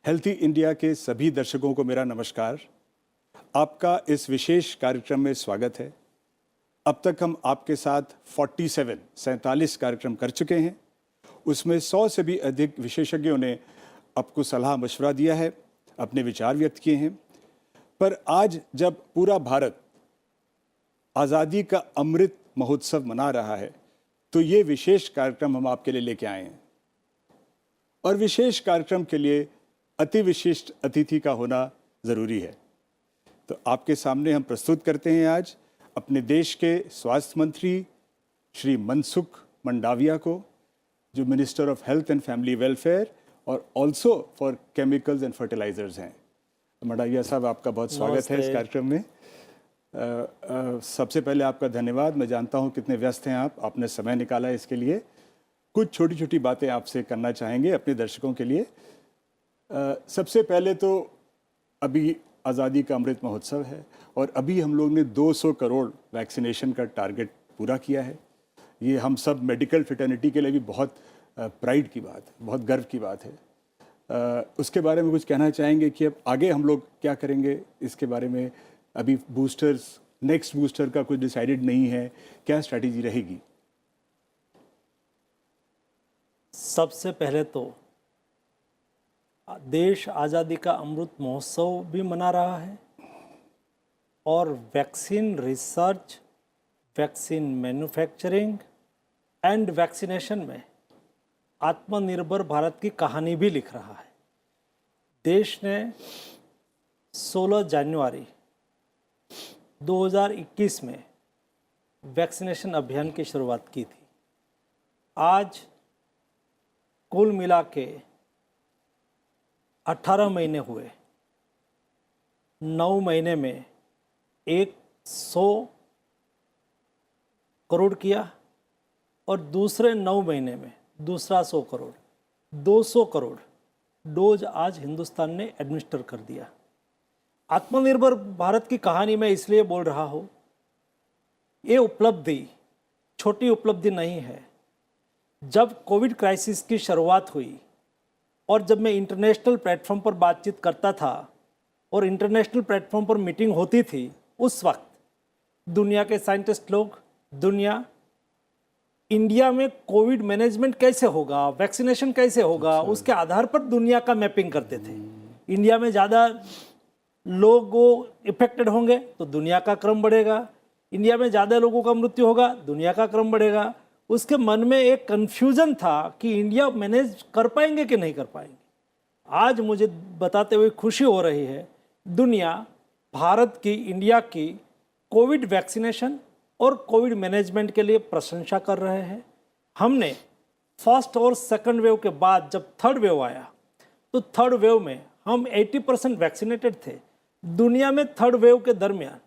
Healthy India के सभी दर्शकों को मेरा नमस्कार। आपका इस विशेष कार्यक्रम में स्वागत है। अब तक हम आपके साथ 47 कार्यक्रम कर चुके हैं। उसमें 100 से भी अधिक विशेषज्ञों ने आपको सलाह मशवरा दिया है, अपने विचार व्यक्त किए हैं। पर आज जब पूरा भारत आज़ादी का अमृत महोत्सव मना रहा है, तो ये विशेष कार्यक्रम हम आपके लिए लेके आए हैं। और विशेष कार्यक्रम के लिए अति विशिष्ट अतिथि का होना ज़रूरी है। तो आपके सामने हम प्रस्तुत करते हैं आज अपने देश के स्वास्थ्य मंत्री श्री मनसुख मंडाविया को, जो minister of health and family welfare और also for chemicals and fertilisers हैं। मंडाविया साहब, आपका बहुत स्वागत है इस कार्यक्रम में। सबसे पहले आपका धन्यवाद। मैं जानता हूं कितने व्यस्त हैं आप, आपने समय निकाला है इसके लिए। कुछ छोटी छोटी बातें आपसे करना चाहेंगे अपने दर्शकों के लिए। सबसे पहले तो अभी आज़ादी का अमृत महोत्सव है और अभी हम लोग ने 200 करोड़ वैक्सीनेशन का टारगेट पूरा किया है। ये हम सब मेडिकल फ्रेटर्निटी के लिए भी बहुत प्राइड की बात है, बहुत गर्व की बात है। उसके बारे में कुछ कहना चाहेंगे कि अब आगे हम लोग क्या करेंगे इसके बारे में? अभी बूस्टर्स, नेक्स्ट बूस्टर का कुछ डिसाइडेड नहीं है, क्या स्ट्रैटेजी रहेगी? सबसे पहले तो देश आज़ादी का अमृत महोत्सव भी मना रहा है और vaccine research, vaccine manufacturing and vaccination में आत्मनिर्भर भारत की कहानी भी लिख रहा है। देश ने 16 जनवरी 2021 में वैक्सीनेशन अभियान की शुरुआत की थी। आज कुल मिला के 18 महीने हुए। 9 महीने में 100 करोड़ किया और दूसरे 9 महीने में दूसरा 100 करोड़, 200 करोड़ डोज आज हिंदुस्तान ने एडमिनिस्टर कर दिया। आत्मनिर्भर भारत की कहानी में इसलिए बोल रहा हूँ, ये उपलब्धि छोटी उपलब्धि नहीं है। जब कोविड क्राइसिस की शुरुआत हुई और जब मैं इंटरनेशनल प्लेटफॉर्म पर बातचीत करता था और इंटरनेशनल प्लेटफॉर्म पर मीटिंग होती थी, उस वक्त दुनिया के साइंटिस्ट लोग, दुनिया इंडिया में कोविड मैनेजमेंट कैसे होगा, वैक्सीनेशन कैसे होगा, उसके आधार पर दुनिया का मैपिंग करते थे। इंडिया में ज़्यादा लोग इफेक्टेड होंगे तो दुनिया का क्रम बढ़ेगा, इंडिया में ज़्यादा लोगों का मृत्यु होगा, दुनिया का क्रम बढ़ेगा। उसके मन में एक कन्फ्यूज़न था कि इंडिया मैनेज कर पाएंगे कि नहीं कर पाएंगे। आज मुझे बताते हुए खुशी हो रही है, दुनिया भारत की, इंडिया की कोविड वैक्सीनेशन और कोविड मैनेजमेंट के लिए प्रशंसा कर रहे हैं। हमने फर्स्ट और सेकंड वेव के बाद जब थर्ड वेव आया, तो थर्ड वेव में हम 80% वैक्सीनेटेड थे। दुनिया में थर्ड वेव के दरमियान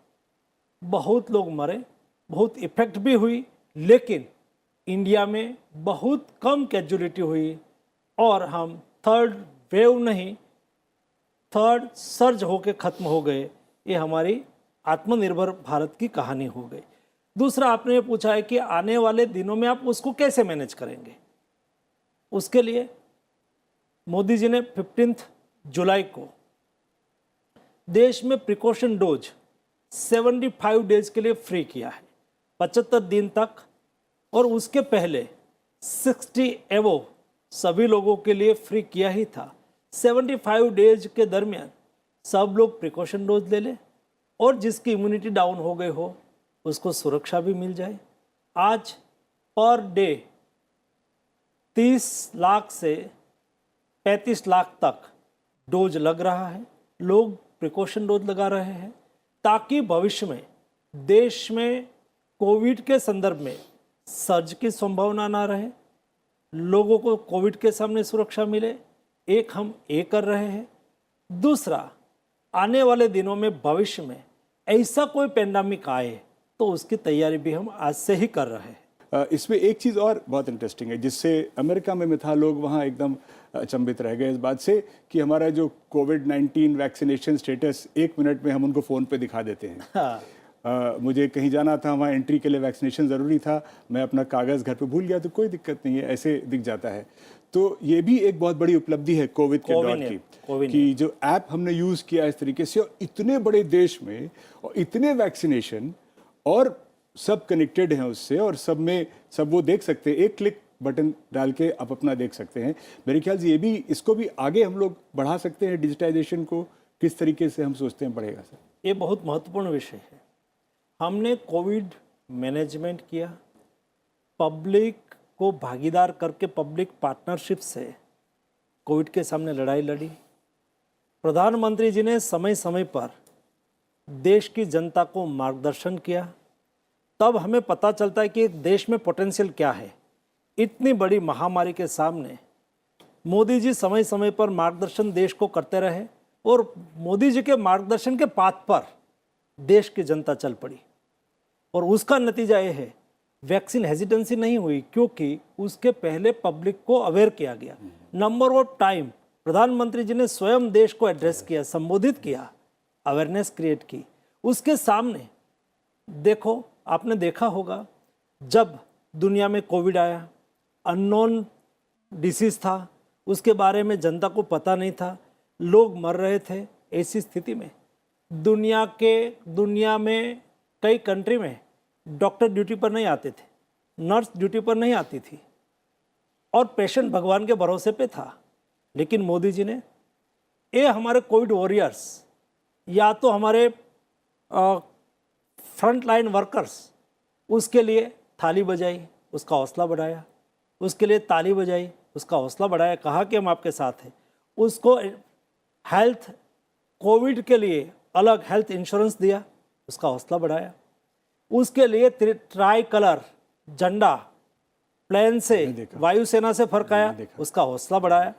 बहुत लोग मरे, बहुत इफेक्ट भी हुई, लेकिन इंडिया में बहुत कम कैजुअलिटी हुई और हम थर्ड वेव नहीं, थर्ड सर्ज होके ख़त्म हो गए। ये हमारी आत्मनिर्भर भारत की कहानी हो गई। दूसरा, आपने पूछा है कि आने वाले दिनों में आप उसको कैसे मैनेज करेंगे। उसके लिए मोदी जी ने 15 जुलाई को देश में प्रिकॉशन डोज 75 डेज के लिए फ्री किया है, 75 दिन तक, और उसके पहले 60 एवो सभी लोगों के लिए फ्री किया ही था। 75 डेज के दरमियान सब लोग प्रिकॉशन डोज ले लें और जिसकी इम्यूनिटी डाउन हो गई हो उसको सुरक्षा भी मिल जाए। आज पर डे 30 लाख से 35 लाख तक डोज लग रहा है, लोग प्रिकॉशन डोज लगा रहे हैं ताकि भविष्य में देश में कोविड के संदर्भ में सर्ज की संभावना ना रहे, लोगों को कोविड के सामने सुरक्षा मिले। एक हम ये कर रहे हैं। दूसरा, आने वाले दिनों में भविष्य में ऐसा कोई पेंडेमिक आए तो उसकी तैयारी भी हम आज से ही कर रहे हैं। इसमें एक चीज़ और बहुत इंटरेस्टिंग है, जिससे अमेरिका में था, लोग वहाँ एकदम अचंभित रह गए इस बात से कि हमारा जो कोविड-19 वैक्सीनेशन स्टेटस 1 मिनट में हम उनको फ़ोन पे दिखा देते हैं। हाँ। मुझे कहीं जाना था, वहाँ एंट्री के लिए वैक्सीनेशन ज़रूरी था, मैं अपना कागज़ घर पे भूल गया तो कोई दिक्कत नहीं है, ऐसे दिख जाता है। तो ये भी एक बहुत बड़ी उपलब्धि है कोविड के कोविन दौर ऐप, की कोविन कि जो ऐप हमने यूज किया इस तरीके से, और इतने बड़े देश में और इतने वैक्सीनेशन, और सब कनेक्टेड हैं उससे, और सब में सब वो देख सकते हैं, एक क्लिक बटन डाल के आप अपना देख सकते हैं। मेरे ख्याल से ये भी, इसको भी आगे हम लोग बढ़ा सकते हैं, डिजिटाइजेशन को किस तरीके से हम सोचते हैं बढ़ेगा सर? ये बहुत महत्वपूर्ण विषय है। हमने कोविड मैनेजमेंट किया, पब्लिक को भागीदार करके पब्लिक पार्टनरशिप से कोविड के सामने लड़ाई लड़ी। प्रधानमंत्री जी ने समय समय पर देश की जनता को मार्गदर्शन किया, तब हमें पता चलता है कि देश में पोटेंशियल क्या है। इतनी बड़ी महामारी के सामने मोदी जी समय समय पर मार्गदर्शन देश को करते रहे, और मोदी जी के मार्गदर्शन के पाथ पर देश की जनता चल पड़ी, और उसका नतीजा ये है वैक्सीन हेजिटेंसी नहीं हुई, क्योंकि उसके पहले पब्लिक को अवेयर किया गया। नंबर ऑफ टाइम प्रधानमंत्री जी ने स्वयं देश को एड्रेस किया, संबोधित किया, अवेयरनेस क्रिएट की। उसके सामने देखो, आपने देखा होगा जब दुनिया में कोविड आया, अननोन डिसीज था, उसके बारे में जनता को पता नहीं था, लोग मर रहे थे। ऐसी स्थिति में दुनिया में कई कंट्री में डॉक्टर ड्यूटी पर नहीं आते थे, नर्स ड्यूटी पर नहीं आती थी, और पेशेंट भगवान के भरोसे पे था। लेकिन मोदी जी ने, ये हमारे कोविड वॉरियर्स, या तो हमारे फ्रंट लाइन वर्कर्स, उसके लिए थाली बजाई, उसका हौसला बढ़ाया, उसके लिए ताली बजाई, उसका हौसला बढ़ाया, कहा कि हम आपके साथ हैं। उसको हेल्थ, कोविड के लिए अलग हेल्थ इंश्योरेंस दिया, उसका हौसला बढ़ाया। उसके लिए ट्राई कलर झंडा प्लेन से, वायुसेना से फरकाया, उसका हौसला बढ़ाया।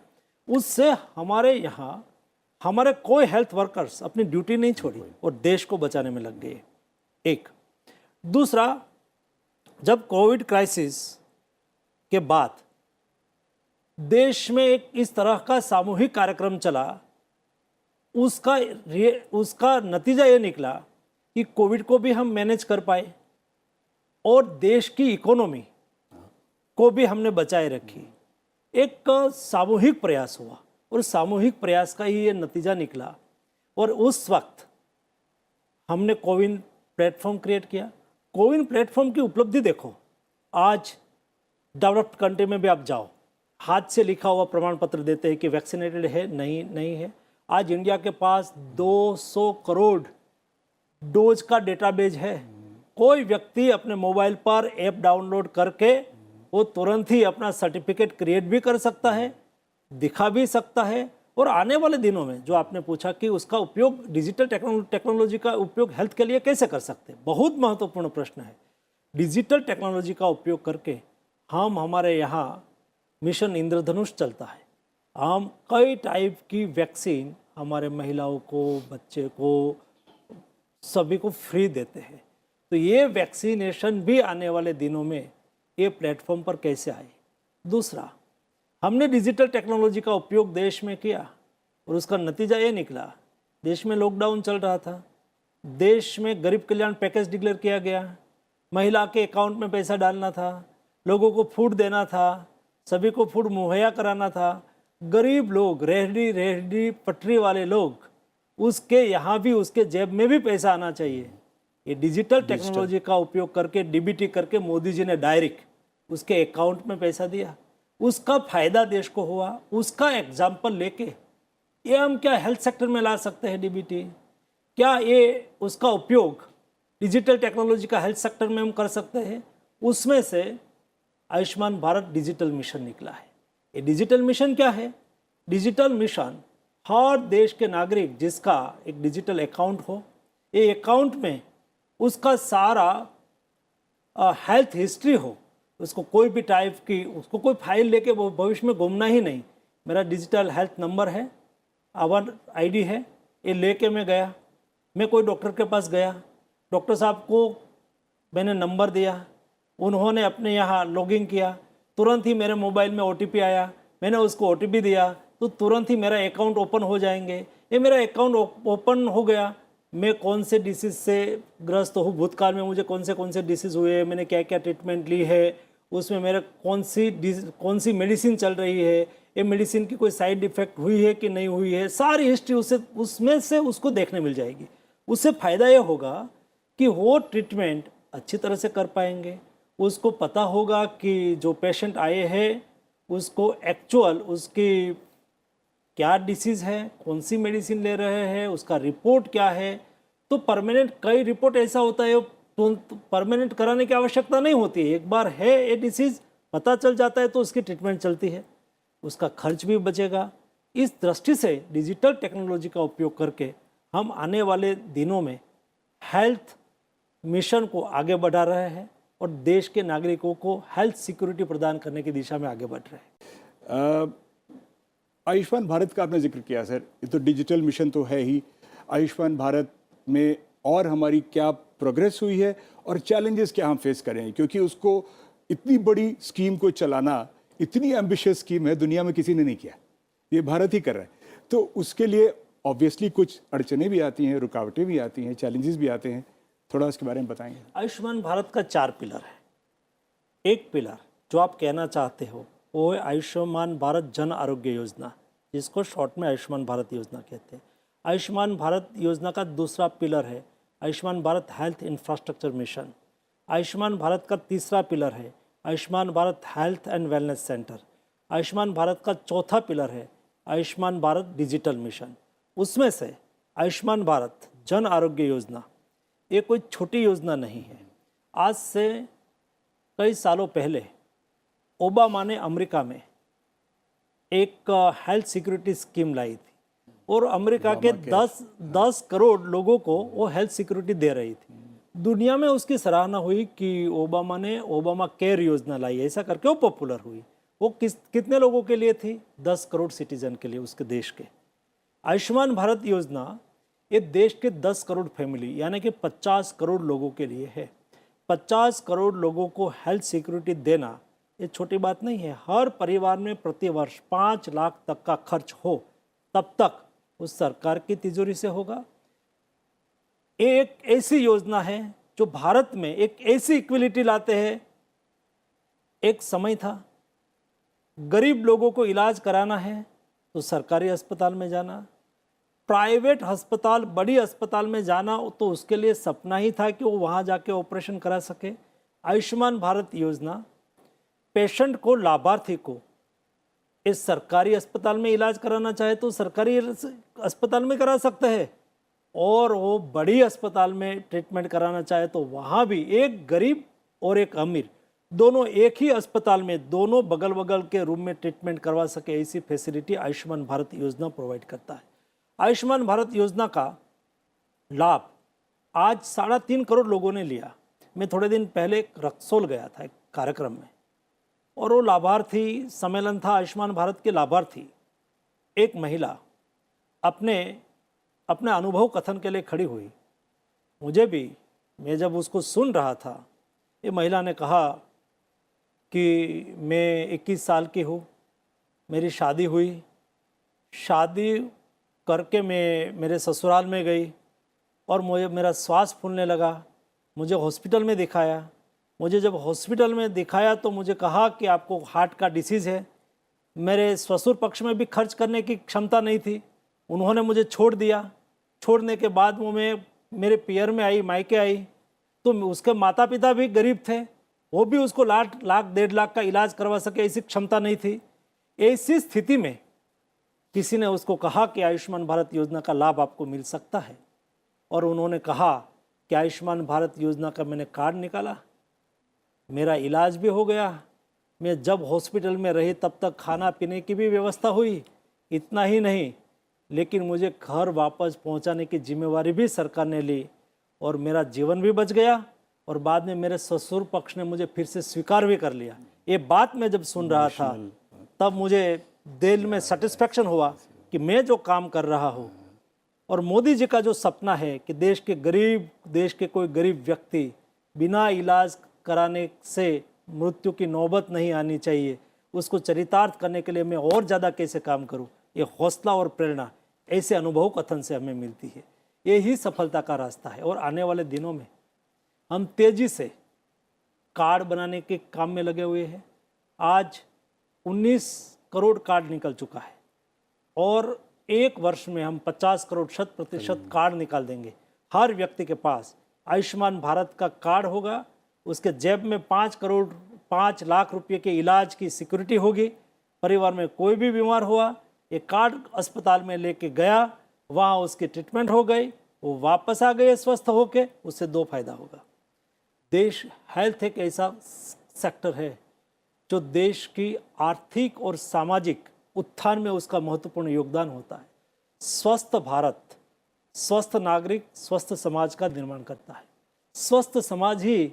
उससे हमारे यहाँ हमारे कोई हेल्थ वर्कर्स अपनी ड्यूटी नहीं छोड़ी और देश को बचाने में लग गए। एक दूसरा, जब कोविड क्राइसिस के बाद देश में एक इस तरह का सामूहिक कार्यक्रम चला, उसका नतीजा ये निकला कि कोविड को भी हम मैनेज कर पाए और देश की इकोनॉमी को भी हमने बचाए रखी। एक सामूहिक प्रयास हुआ और सामूहिक प्रयास का ही ये नतीजा निकला। और उस वक्त हमने कोविन प्लेटफॉर्म क्रिएट किया। कोविन प्लेटफॉर्म की उपलब्धि देखो, आज डेवलप्ड कंट्री में भी आप जाओ, हाथ से लिखा हुआ प्रमाण पत्र देते हैं कि वैक्सीनेटेड है, नहीं है। आज इंडिया के पास 200 करोड़ डोज का डेटाबेस है। कोई व्यक्ति अपने मोबाइल पर ऐप डाउनलोड करके वो तुरंत ही अपना सर्टिफिकेट क्रिएट भी कर सकता है, दिखा भी सकता है। और आने वाले दिनों में जो आपने पूछा कि उसका उपयोग, डिजिटल टेक्नोलॉजी का उपयोग हेल्थ के लिए कैसे कर सकते हैं, बहुत महत्वपूर्ण प्रश्न है। डिजिटल टेक्नोलॉजी का उपयोग करके हमारे यहाँ मिशन इंद्रधनुष चलता है। हम कई टाइप की वैक्सीन हमारे महिलाओं को, बच्चे को, सभी को फ्री देते हैं। तो ये वैक्सीनेशन भी आने वाले दिनों में ये प्लेटफॉर्म पर कैसे आए। दूसरा, हमने डिजिटल टेक्नोलॉजी का उपयोग देश में किया और उसका नतीजा ये निकला, देश में लॉकडाउन चल रहा था, देश में गरीब कल्याण पैकेज डिक्लेयर किया गया, महिला के अकाउंट में पैसा डालना था, लोगों को फूड देना था, सभी को फूड मुहैया कराना था। गरीब लोग, रेहड़ी पटरी वाले लोग, उसके यहाँ भी, उसके जेब में भी पैसा आना चाहिए। ये डिजिटल टेक्नोलॉजी का उपयोग करके, डीबीटी करके मोदी जी ने डायरेक्ट उसके अकाउंट में पैसा दिया, उसका फायदा देश को हुआ। उसका एग्जाम्पल लेके ये हम क्या हेल्थ सेक्टर में ला सकते हैं डीबीटी, क्या ये उसका उपयोग डिजिटल टेक्नोलॉजी का हेल्थ सेक्टर में हम कर सकते हैं। उसमें से आयुष्मान भारत डिजिटल मिशन निकला है। ये डिजिटल मिशन क्या है? डिजिटल मिशन, हर देश के नागरिक जिसका एक डिजिटल अकाउंट हो, ये अकाउंट में उसका सारा हेल्थ हिस्ट्री हो, उसको कोई भी टाइप की, उसको कोई फाइल लेके वो भविष्य में घूमना ही नहीं। मेरा डिजिटल हेल्थ नंबर है, आधार आईडी है, ये लेके मैं गया, मैं कोई डॉक्टर के पास गया, डॉक्टर साहब को मैंने नंबर दिया, उन्होंने अपने यहाँ लॉगिन किया, तुरंत ही मेरे मोबाइल में ओटीपी आया, मैंने उसको ओटीपी दिया तो तुरंत ही मेरा अकाउंट ओपन हो जाएंगे। ये मेरा अकाउंट ओपन हो गया, मैं कौन से डिसीज़ से ग्रस्त हूँ, भूतकाल में मुझे कौन से डिसीज़ हुए, मैंने क्या क्या ट्रीटमेंट ली है, उसमें मेरा कौन सी मेडिसिन चल रही है, ये मेडिसिन की कोई साइड इफेक्ट हुई है कि नहीं हुई है, सारी हिस्ट्री उसमें से उसको देखने मिल जाएगी। उससे फ़ायदा ये होगा कि वो ट्रीटमेंट अच्छी तरह से कर पाएंगे। उसको पता होगा कि जो पेशेंट आए हैं उसको एक्चुअल उसकी क्या डिसीज़ है, कौन सी मेडिसिन ले रहे हैं, उसका रिपोर्ट क्या है। तो परमानेंट कई रिपोर्ट ऐसा होता है तो परमानेंट कराने की आवश्यकता नहीं होती है। एक बार है ये डिसीज़ पता चल जाता है तो उसकी ट्रीटमेंट चलती है, उसका खर्च भी बचेगा। इस दृष्टि से डिजिटल टेक्नोलॉजी का उपयोग करके हम आने वाले दिनों में हेल्थ मिशन को आगे बढ़ा रहे हैं और देश के नागरिकों को हेल्थ सिक्योरिटी प्रदान करने की दिशा में आगे बढ़ रहे हैं। आयुष्मान भारत का आपने जिक्र किया सर, ये तो डिजिटल मिशन तो है ही। आयुष्मान भारत में और हमारी क्या प्रोग्रेस हुई है और चैलेंजेस क्या हम फेस करें, क्योंकि उसको इतनी बड़ी स्कीम को चलाना, इतनी एम्बिशियस स्कीम है, दुनिया में किसी ने नहीं किया, ये भारत ही कर रहा है। तो उसके लिए ऑब्वियसली कुछ अड़चने भी आती हैं, रुकावटें भी आती हैं, चैलेंजेस भी आते हैं, थोड़ा उसके बारे में बताएंगे। आयुष्मान भारत का 4 पिलर है। एक पिलर जो आप कहना चाहते हो वो है आयुष्मान भारत जन आरोग्य योजना, जिसको शॉर्ट में आयुष्मान भारत योजना कहते हैं। आयुष्मान भारत योजना का दूसरा पिलर है Ayushman Bharat health infrastructure mission. Ayushman Bharat का तीसरा पिलर है Ayushman Bharat health and wellness centre. Ayushman Bharat का चौथा पिलर है आयुष्मान भारत डिजिटल मिशन। उसमें से आयुष्मान भारत जन आरोग्य योजना ये कोई छोटी योजना नहीं है। आज से कई सालों पहले ओबामा ने अमेरिका में एक हेल्थ सिक्योरिटी स्कीम लाई थी और अमेरिका के 10 करोड़ लोगों को वो हेल्थ सिक्योरिटी दे रही थी। दुनिया में उसकी सराहना हुई कि ओबामा ने ओबामा केयर योजना लाई, ऐसा करके वो पॉपुलर हुई। वो कितने लोगों के लिए थी? 10 करोड़ सिटीजन के लिए, उसके देश के। आयुष्मान भारत योजना ये देश के 10 करोड़ फैमिली यानी कि 50 करोड़ लोगों के लिए है। 50 करोड़ लोगों को हेल्थ सिक्योरिटी देना ये छोटी बात नहीं है। हर परिवार में प्रति वर्ष 5 लाख तक का खर्च हो तब तक उस सरकार की तिजोरी से होगा। ये एक ऐसी योजना है जो भारत में एक ऐसी इक्विलिटी लाते हैं। एक समय था गरीब लोगों को इलाज कराना है तो सरकारी अस्पताल में जाना, प्राइवेट अस्पताल बड़ी अस्पताल में जाना तो उसके लिए सपना ही था कि वो वहाँ जाके ऑपरेशन करा सके। आयुष्मान भारत योजना पेशेंट को, लाभार्थी को इस सरकारी अस्पताल में इलाज कराना चाहे तो सरकारी अस्पताल में करा सकते हैं और वो बड़ी अस्पताल में ट्रीटमेंट कराना चाहे तो वहाँ भी एक गरीब और एक अमीर दोनों एक ही अस्पताल में, दोनों बगल बगल के रूम में ट्रीटमेंट करवा सके, ऐसी फैसिलिटी आयुष्मान भारत योजना प्रोवाइड करता है। आयुष्मान भारत योजना का लाभ आज 3.5 करोड़ लोगों ने लिया। मैं थोड़े दिन पहले रक्सौल गया था एक कार्यक्रम में और वो लाभार्थी सम्मेलन था आयुष्मान भारत के लाभार्थी। एक महिला अपने अनुभव कथन के लिए खड़ी हुई। मुझे भी, मैं जब उसको सुन रहा था, ये महिला ने कहा कि मैं 21 साल की हूँ, मेरी शादी हुई, शादी करके मैं मेरे ससुराल में गई और मेरा श्वास फूलने लगा। मुझे हॉस्पिटल में दिखाया। मुझे जब हॉस्पिटल में दिखाया तो मुझे कहा कि आपको हार्ट का डिसीज़ है। मेरे ससुर पक्ष में भी खर्च करने की क्षमता नहीं थी, उन्होंने मुझे छोड़ दिया। छोड़ने के बाद वो मैं मेरे पियर में आई, मायके आई, तो उसके माता पिता भी गरीब थे, वो भी उसको लाख 1.5 लाख का इलाज करवा सके ऐसी क्षमता नहीं थी। ऐसी स्थिति में किसी ने उसको कहा कि आयुष्मान भारत योजना का लाभ आपको मिल सकता है और उन्होंने कहा कि आयुष्मान भारत योजना का मैंने कार्ड निकाला, मेरा इलाज भी हो गया। मैं जब हॉस्पिटल में रही तब तक खाना पीने की भी व्यवस्था हुई। इतना ही नहीं, लेकिन मुझे घर वापस पहुंचाने की जिम्मेवारी भी सरकार ने ली और मेरा जीवन भी बच गया और बाद में मेरे ससुर पक्ष ने मुझे फिर से स्वीकार भी कर लिया। ये बात मैं जब सुन रहा था तब मुझे दिल में सेटिस्फेक्शन हुआ कि मैं जो काम कर रहा हूँ और मोदी जी का जो सपना है कि देश के कोई गरीब व्यक्ति बिना इलाज कराने से मृत्यु की नौबत नहीं आनी चाहिए, उसको चरितार्थ करने के लिए मैं और ज़्यादा कैसे काम करूं, ये हौसला और प्रेरणा ऐसे अनुभव कथन से हमें मिलती है। यही सफलता का रास्ता है और आने वाले दिनों में हम तेज़ी से कार्ड बनाने के काम में लगे हुए हैं। आज 19 करोड़ कार्ड निकल चुका है और एक वर्ष में हम 50 करोड़ 100% कार्ड निकाल देंगे। हर व्यक्ति के पास आयुष्मान भारत का कार्ड होगा, उसके जेब में 5 लाख रुपए के इलाज की सिक्योरिटी होगी। परिवार में कोई भी बीमार हुआ, ये कार्ड अस्पताल में लेके गया, वहाँ उसकी ट्रीटमेंट हो गई, वो वापस आ गए स्वस्थ होके, उससे 2 फायदा होगा। देश हेल्थ एक ऐसा सेक्टर है जो देश की आर्थिक और सामाजिक उत्थान में उसका महत्वपूर्ण योगदान होता है। स्वस्थ भारत, स्वस्थ नागरिक, स्वस्थ समाज का निर्माण करता है। स्वस्थ समाज ही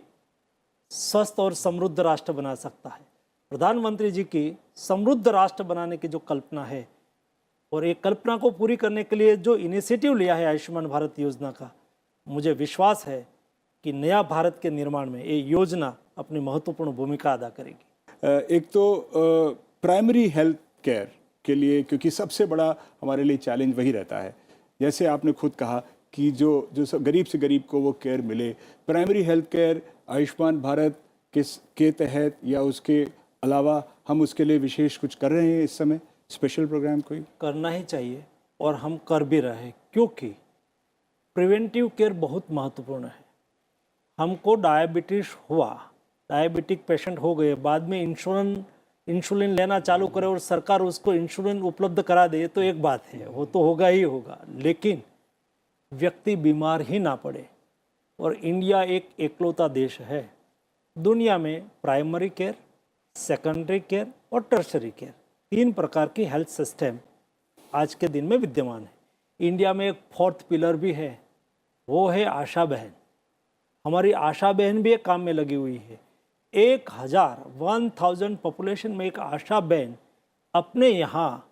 स्वस्थ और समृद्ध राष्ट्र बना सकता है। प्रधानमंत्री जी की समृद्ध राष्ट्र बनाने की जो कल्पना है और एक कल्पना को पूरी करने के लिए जो इनिशिएटिव लिया है आयुष्मान भारत योजना का, मुझे विश्वास है कि नया भारत के निर्माण में ये योजना अपनी महत्वपूर्ण भूमिका अदा करेगी। एक तो प्राइमरी हेल्थ केयर के लिए, क्योंकि सबसे बड़ा हमारे लिए चैलेंज वही रहता है, जैसे आपने खुद कहा कि जो सब गरीब से गरीब को वो केयर मिले। Primary health care Ayushman Bharat के तहत या उसके अलावा हम उसके लिए विशेष कुछ कर रहे हैं इस समय, स्पेशल प्रोग्राम कोई? करना ही चाहिए और हम कर भी रहे हैं, क्योंकि प्रिवेंटिव केयर बहुत महत्वपूर्ण है। हमको डायबिटीज हुआ, डायबिटिक पेशेंट हो गए, बाद में इंसुलिन लेना चालू करे और सरकार उसको इंसुलिन उपलब्ध करा दे तो एक बात है, वो तो होगा ही होगा, लेकिन व्यक्ति बीमार ही ना पड़े। और इंडिया एक एकलौता देश है दुनिया में प्राइमरी केयर, सेकेंडरी केयर और टर्शरी केयर, 3 प्रकार की हेल्थ सिस्टम आज के दिन में विद्यमान है। इंडिया में एक 4th पिलर भी है, वो है आशा बहन। हमारी आशा बहन भी एक काम में लगी हुई है। 1000 पॉपुलेशन में एक आशा बहन अपने यहाँ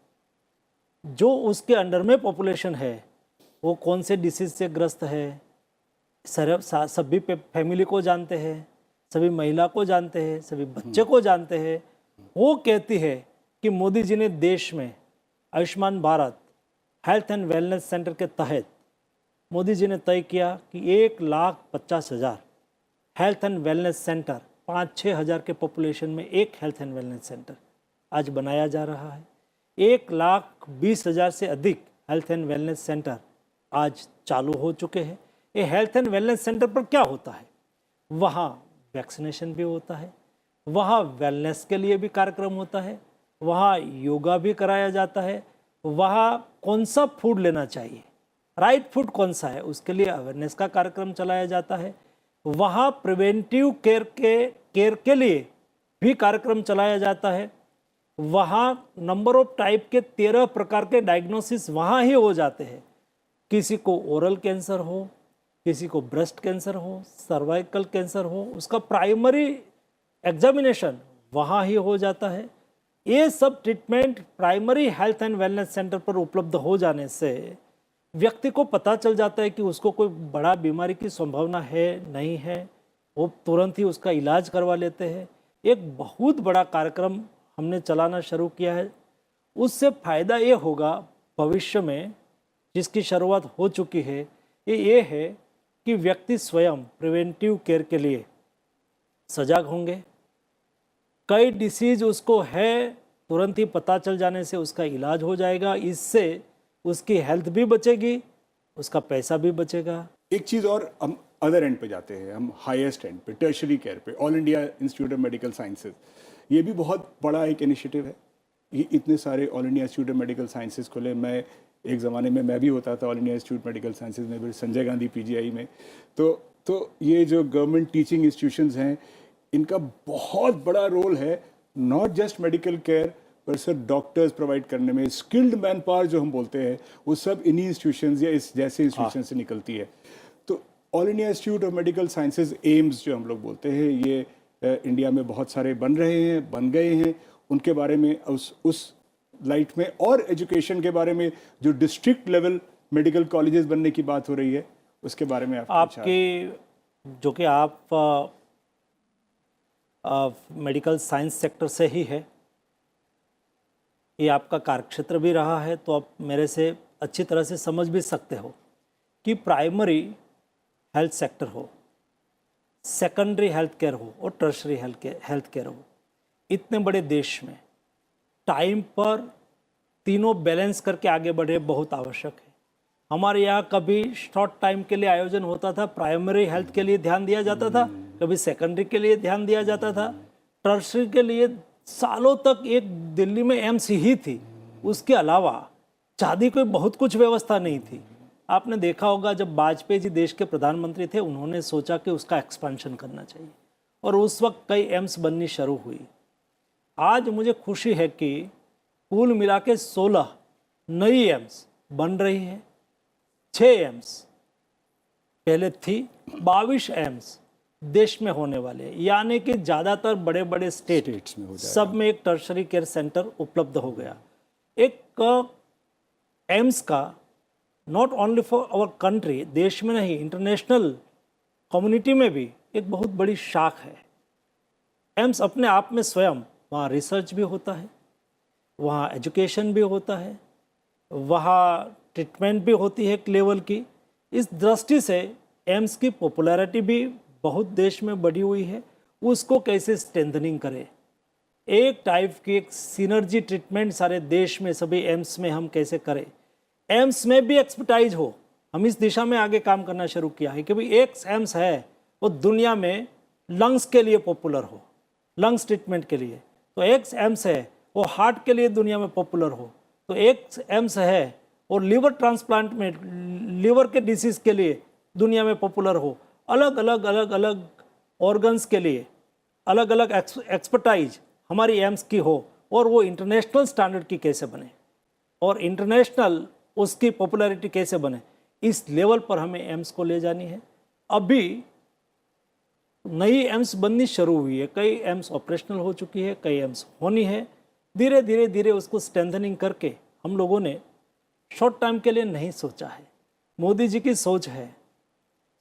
जो उसके अंडर में पॉपुलेशन है, वो कौन से डिसीज से ग्रस्त है, सभी फैमिली को जानते हैं, सभी महिला को जानते हैं, सभी बच्चे को जानते हैं। वो कहती है कि मोदी जी ने देश में Ayushman Bharat health and wellness centre के तहत मोदी जी ने तय किया कि 1,50,000 हेल्थ एंड वेलनेस सेंटर, 5-6 हज़ार के पॉपुलेशन में एक हेल्थ एंड वेलनेस सेंटर आज बनाया जा रहा है। 1,20,000 से अधिक हेल्थ एंड वेलनेस सेंटर आज चालू हो चुके हैं। ये हेल्थ एंड वेलनेस सेंटर पर क्या होता है? वहाँ वैक्सीनेशन भी होता है, वहाँ वेलनेस के लिए भी कार्यक्रम होता है, वहाँ योगा भी कराया जाता है, वहाँ कौन सा फूड लेना चाहिए, राइट फूड कौन सा है, उसके लिए अवेयरनेस का कार्यक्रम चलाया जाता है। वहाँ प्रिवेंटिव केयर के लिए भी कार्यक्रम चलाया जाता है। वहाँ नंबर ऑफ टाइप के 13 प्रकार के डायग्नोसिस वहाँ ही हो जाते हैं। किसी को ओरल कैंसर हो, किसी को ब्रेस्ट कैंसर हो, सर्वाइकल कैंसर हो, उसका प्राइमरी एग्जामिनेशन वहाँ ही हो जाता है। ये सब treatment primary health and wellness centre पर उपलब्ध हो जाने से व्यक्ति को पता चल जाता है कि उसको कोई बड़ा बीमारी की संभावना है नहीं है, वो तुरंत ही उसका इलाज करवा लेते हैं। एक बहुत बड़ा कार्यक्रम हमने चलाना शुरू किया है। उससे फ़ायदा ये होगा भविष्य में, जिसकी शुरुआत हो चुकी है, ये है कि व्यक्ति स्वयं प्रिवेंटिव केयर के लिए सजग होंगे। कई डिसीज उसको है, तुरंत ही पता चल जाने से उसका इलाज हो जाएगा। इससे उसकी हेल्थ भी बचेगी, उसका पैसा भी बचेगा। एक चीज़ और, हम अदर एंड पे जाते हैं, हम हाईएस्ट एंड पे, टर्शरी केयर पे, all India institute of medical sciences, ये भी बहुत बड़ा एक इनिशिएटिव है। ये इतने सारे all India institute of medical sciences खोले। मैं एक ज़माने में मैं भी होता था all India institute medical sciences में, फिर संजय गांधी पीजीआई में। तो ये जो गवर्नमेंट टीचिंग इंस्टीट्यूशंस हैं, इनका बहुत बड़ा रोल है, नॉट जस्ट मेडिकल केयर पर सर डॉक्टर्स प्रोवाइड करने में। स्किल्ड मैन पावर जो हम बोलते हैं, वो सब इन्हीं इंस्टीट्यूशंस या इस जैसे इंस्टीट्यूशन से निकलती है। तो all India institute of medical sciences, AIIMS जो हम लोग बोलते हैं, ये इंडिया में बहुत सारे बन रहे हैं, बन गए हैं। उनके बारे में उस लाइट में, और एजुकेशन के बारे में जो डिस्ट्रिक्ट लेवल मेडिकल कॉलेजेस बनने की बात हो रही है, उसके बारे में आपके जो कि आप मेडिकल साइंस सेक्टर से ही है, ये आपका कार्यक्षेत्र भी रहा है, तो आप मेरे से अच्छी तरह से समझ भी सकते हो कि प्राइमरी हेल्थ सेक्टर हो, सेकेंडरी हेल्थ केयर हो और टर्शरी हेल्थ केयर हो, इतने बड़े देश में टाइम पर तीनों बैलेंस करके आगे बढ़े बहुत आवश्यक है। हमारे यहाँ कभी शॉर्ट टाइम के लिए आयोजन होता था, प्राइमरी हेल्थ के लिए ध्यान दिया जाता था, कभी सेकेंडरी के लिए ध्यान दिया जाता था, टर्शरी के लिए सालों तक एक दिल्ली में एम्स ही थी, उसके अलावा चादी कोई बहुत कुछ व्यवस्था नहीं थी। आपने देखा होगा जब वाजपेयी जी देश के प्रधानमंत्री थे, उन्होंने सोचा कि उसका एक्सपेंशन करना चाहिए और उस वक्त कई एम्स बननी शुरू हुई। आज मुझे खुशी है कि कुल मिला के 16 नई एम्स बन रही है। 6 एम्स पहले थी, 22 एम्स देश में होने वाले हैं, यानी कि ज़्यादातर बड़े बड़े स्टेट्स में हो जाएगा। सब में एक टर्शरी केयर सेंटर उपलब्ध हो गया। एक एम्स का not only for our country, देश में नहीं इंटरनेशनल कम्युनिटी में भी एक बहुत बड़ी शाख है। एम्स अपने आप में स्वयं वहाँ रिसर्च भी होता है, वहाँ एजुकेशन भी होता है, वहाँ ट्रीटमेंट भी होती है एक लेवल की। इस दृष्टि से एम्स की पॉपुलैरिटी भी बहुत देश में बढ़ी हुई है। उसको कैसे स्ट्रेंथनिंग करें, एक टाइप की एक सिनर्जी ट्रीटमेंट सारे देश में सभी एम्स में हम कैसे करें, एम्स में भी एक्सपर्टाइज हो। हम इस दिशा में आगे काम करना शुरू किया है कि भाई एक एम्स है वो दुनिया में लंग्स के लिए पॉपुलर हो, लंग्स ट्रीटमेंट के लिए, तो एक एम्स है वो हार्ट के लिए दुनिया में पॉपुलर हो, तो एक एम्स है और लिवर ट्रांसप्लांट में लिवर के डिसीज़ के लिए दुनिया में पॉपुलर हो। अलग अलग ऑर्गन्स के लिए अलग अलग एक्सपर्टाइज हमारी एम्स की हो और वो इंटरनेशनल स्टैंडर्ड की कैसे बने और इंटरनेशनल उसकी पॉपुलैरिटी कैसे बने, इस लेवल पर हमें एम्स को ले जानी है। अभी नई एम्स बननी शुरू हुई है, कई एम्स ऑपरेशनल हो चुकी है, कई एम्स होनी है। धीरे धीरे उसको स्ट्रेंथनिंग करके हम लोगों ने शॉर्ट टाइम के लिए नहीं सोचा है। मोदी जी की सोच है,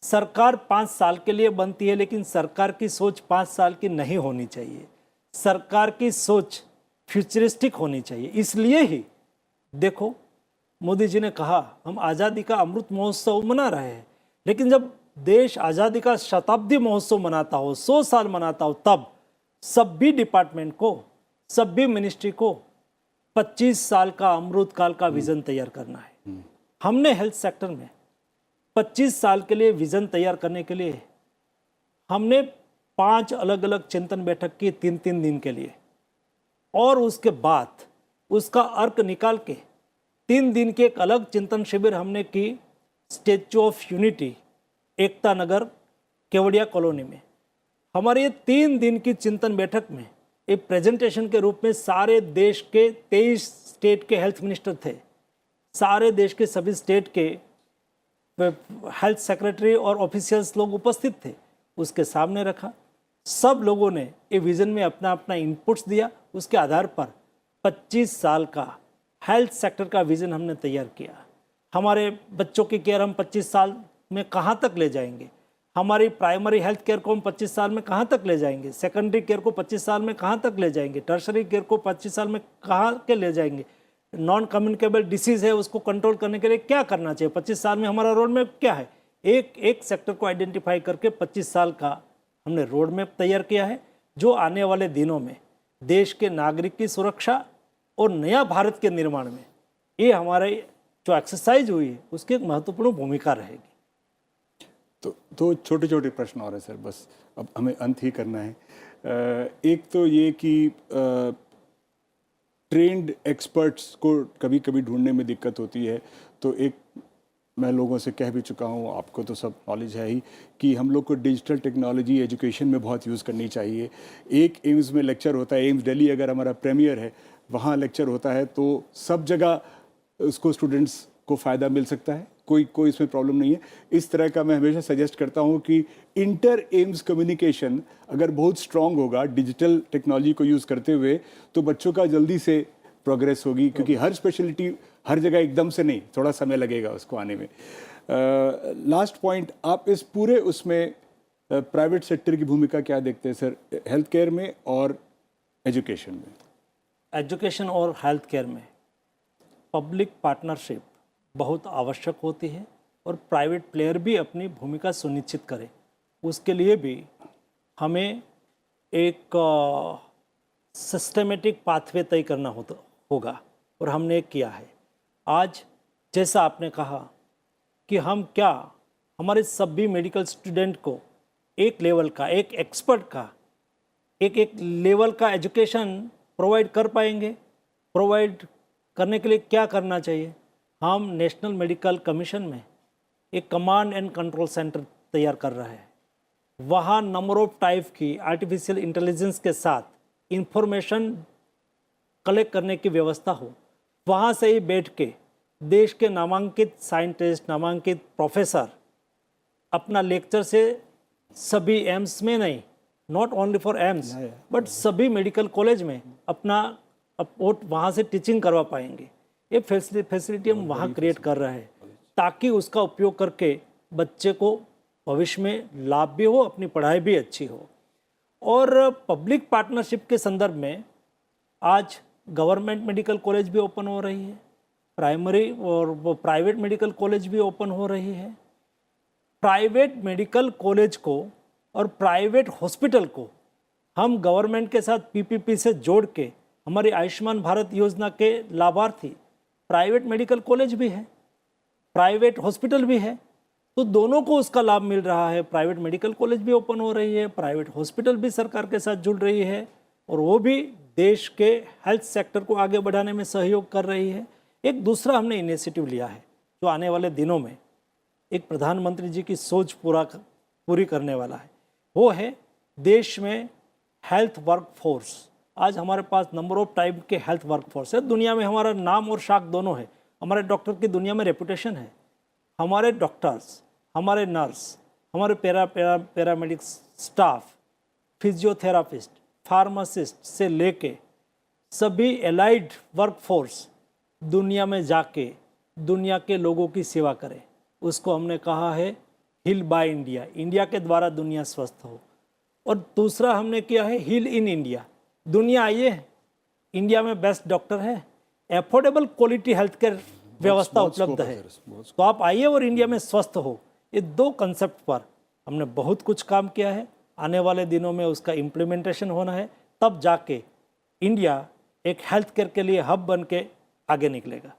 सरकार 5 साल के लिए बनती है, लेकिन सरकार की सोच 5 साल की नहीं होनी चाहिए। सरकार की सोच फ्यूचरिस्टिक होनी चाहिए। इसलिए ही देखो मोदी जी ने कहा हम आज़ादी का अमृत महोत्सव मना रहे हैं, लेकिन जब देश आज़ादी का शताब्दी महोत्सव मनाता हो, 100 साल मनाता हो, तब सभी डिपार्टमेंट को, सभी मिनिस्ट्री को 25 साल का अमृत काल का विजन तैयार करना है। हमने हेल्थ सेक्टर में 25 साल के लिए विजन तैयार करने के लिए हमने 5 अलग अलग चिंतन बैठक की 3-3 दिन के लिए, और उसके बाद उसका अर्क निकाल के 3 दिन के एक अलग चिंतन शिविर हमने की statue of unity, Ekta Nagar, Kevadia colony में। हमारे ये 3 दिन की चिंतन बैठक में एक प्रेजेंटेशन के रूप में सारे देश के 23 स्टेट के हेल्थ मिनिस्टर थे, सारे देश के सभी स्टेट के हेल्थ सेक्रेटरी और ऑफिशियल्स लोग उपस्थित थे, उसके सामने रखा। सब लोगों ने ये विज़न में अपना अपना इनपुट्स दिया। उसके आधार पर 25 साल का हेल्थ सेक्टर का विज़न हमने तैयार किया। हमारे बच्चों की केयर हम 25 साल में कहाँ तक ले जाएंगे, हमारी प्राइमरी हेल्थ केयर को हम 25 साल में कहाँ तक ले जाएंगे, सेकेंडरी केयर को 25 साल में कहाँ तक ले जाएंगे, टर्शरी केयर को 25 साल में कहाँ के ले जाएंगे, नॉन कम्युनिकेबल डिसीज़ है उसको कंट्रोल करने के लिए क्या करना चाहिए, 25 साल में हमारा रोड मैप क्या है। एक सेक्टर को आइडेंटिफाई करके 25 साल का हमने रोड मैप तैयार किया है, जो आने वाले दिनों में देश के नागरिक की सुरक्षा और नया भारत के निर्माण में ये हमारे जो एक्सरसाइज हुई है उसकी एक महत्वपूर्ण भूमिका रहेगी। तो छोटे छोटे प्रश्न और हैं सर, बस अब हमें अंत ही करना है। एक तो ये कि ट्रेंड एक्सपर्ट्स को कभी कभी ढूंढने में दिक्कत होती है, तो एक मैं लोगों से कह भी चुका हूँ, आपको तो सब नॉलेज है ही, कि हम लोग को डिजिटल टेक्नोलॉजी एजुकेशन में बहुत यूज़ करनी चाहिए। एक एम्स में लेक्चर होता है, एम्स दिल्ली अगर हमारा प्रीमियर है वहाँ लेक्चर होता है, तो सब जगह उसको स्टूडेंट्स को फ़ायदा मिल सकता है, कोई इसमें प्रॉब्लम नहीं है। इस तरह का मैं हमेशा सजेस्ट करता हूँ कि इंटर एम्स कम्युनिकेशन अगर बहुत स्ट्रांग होगा डिजिटल टेक्नोलॉजी को यूज़ करते हुए, तो बच्चों का जल्दी से प्रोग्रेस होगी, क्योंकि हर स्पेशलिटी हर जगह एकदम से नहीं, थोड़ा समय लगेगा उसको आने में। लास्ट पॉइंट, आप इस पूरे उसमें प्राइवेट सेक्टर की भूमिका क्या देखते हैं सर, हेल्थ केयर में और एजुकेशन में? एजुकेशन और हेल्थ केयर में पब्लिक पार्टनरशिप बहुत आवश्यक होती है और प्राइवेट प्लेयर भी अपनी भूमिका सुनिश्चित करें, उसके लिए भी हमें एक सिस्टमेटिक पाथवे तय करना होगा और हमने किया है। आज जैसा आपने कहा कि हम क्या हमारे सभी मेडिकल स्टूडेंट को एक लेवल का, एक एक्सपर्ट का, एक लेवल का एजुकेशन प्रोवाइड कर पाएंगे। प्रोवाइड करने के लिए क्या करना चाहिए? हम नेशनल मेडिकल कमीशन में एक कमांड एंड कंट्रोल सेंटर तैयार कर रहा है। वहाँ नंबर ऑफ टाइप की आर्टिफिशियल इंटेलिजेंस के साथ इंफॉर्मेशन कलेक्ट करने की व्यवस्था हो। वहाँ से ही बैठ के देश के नामांकित साइंटिस्ट, नामांकित प्रोफेसर अपना लेक्चर से सभी एम्स में नहीं, not only for AIIMS but सभी मेडिकल कॉलेज में अपना वहाँ से टीचिंग करवा पाएंगे। ये फैसिलिटी हम वहाँ क्रिएट कर रहे हैं ताकि उसका उपयोग करके बच्चे को भविष्य में लाभ भी हो, अपनी पढ़ाई भी अच्छी हो। और पब्लिक पार्टनरशिप के संदर्भ में आज गवर्नमेंट मेडिकल कॉलेज भी ओपन हो रही है, प्राइमरी और वो प्राइवेट मेडिकल कॉलेज भी ओपन हो रही है। प्राइवेट मेडिकल कॉलेज को और प्राइवेट हॉस्पिटल को हम गवर्नमेंट के साथ पीपीपी से जोड़ के हमारी आयुष्मान भारत योजना के लाभार्थी प्राइवेट मेडिकल कॉलेज भी है, प्राइवेट हॉस्पिटल भी है, तो दोनों को उसका लाभ मिल रहा है। प्राइवेट मेडिकल कॉलेज भी ओपन हो रही है, प्राइवेट हॉस्पिटल भी सरकार के साथ जुड़ रही है और वो भी देश के हेल्थ सेक्टर को आगे बढ़ाने में सहयोग कर रही है। एक दूसरा हमने इनिशिएटिव लिया है जो आने वाले दिनों में एक प्रधानमंत्री जी की सोच पूरी करने वाला है। वो है देश में हेल्थ वर्कफोर्स। आज हमारे पास नंबर ऑफ टाइप के हेल्थ वर्कफोर्स है। दुनिया में हमारा नाम और शाख दोनों है। हमारे डॉक्टर की दुनिया में रेपुटेशन है। हमारे डॉक्टर्स, हमारे नर्स, हमारे पैरामेडिक स्टाफ, फिजियोथेरापिस्ट, फार्मासिस्ट से लेके सभी एलाइड वर्कफोर्स दुनिया में जाके दुनिया के लोगों की सेवा करें। उसको हमने कहा है हील बाय इंडिया, इंडिया के द्वारा दुनिया स्वस्थ हो। और दूसरा हमने किया है हील इन इंडिया। दुनिया आइए, इंडिया में बेस्ट डॉक्टर है, एफोर्डेबल क्वालिटी हेल्थ केयर व्यवस्था उपलब्ध है, तो आप आइए और इंडिया में स्वस्थ हो। ये दो कंसेप्ट पर हमने बहुत कुछ काम किया है। आने वाले दिनों में उसका इम्प्लीमेंटेशन होना है, तब जाके इंडिया एक हेल्थ केयर के लिए हब बन के आगे निकलेगा।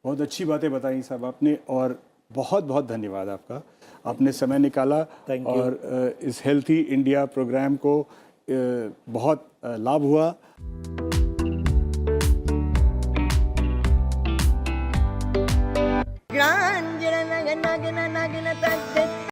बहुत अच्छी बातें बताई साहब आपने और बहुत बहुत धन्यवाद आपका। आपने समय निकाला और इस हेल्थी इंडिया प्रोग्राम को बहुत लाभ हुआ।